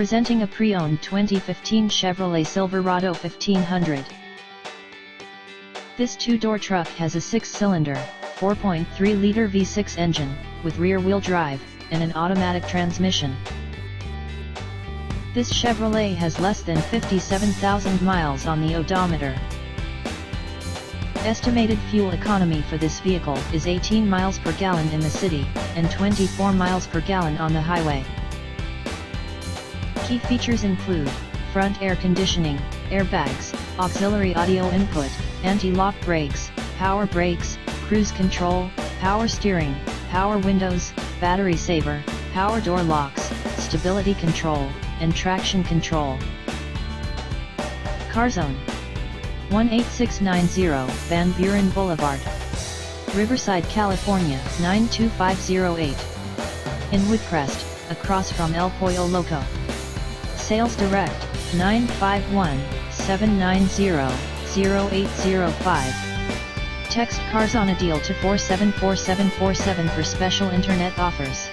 Presenting a pre-owned 2015 Chevrolet Silverado 1500. This two-door truck has a 6-cylinder, 4.3-liter V6 engine, with rear-wheel drive, and an automatic transmission. This Chevrolet has less than 57,000 miles on the odometer. Estimated fuel economy for this vehicle is 18 miles per gallon in the city, and 24 miles per gallon on the highway. Key features include front air conditioning, airbags, auxiliary audio input, anti-lock brakes, power brakes, cruise control, power steering, power windows, battery saver, power door locks, stability control, and traction control. CarZone 18690 Van Buren Boulevard, Riverside, California 92508. In Woodcrest, across from El Pollo Loco. Sales direct, 951-790-0805. Text CarZone a deal to 474747 for special internet offers.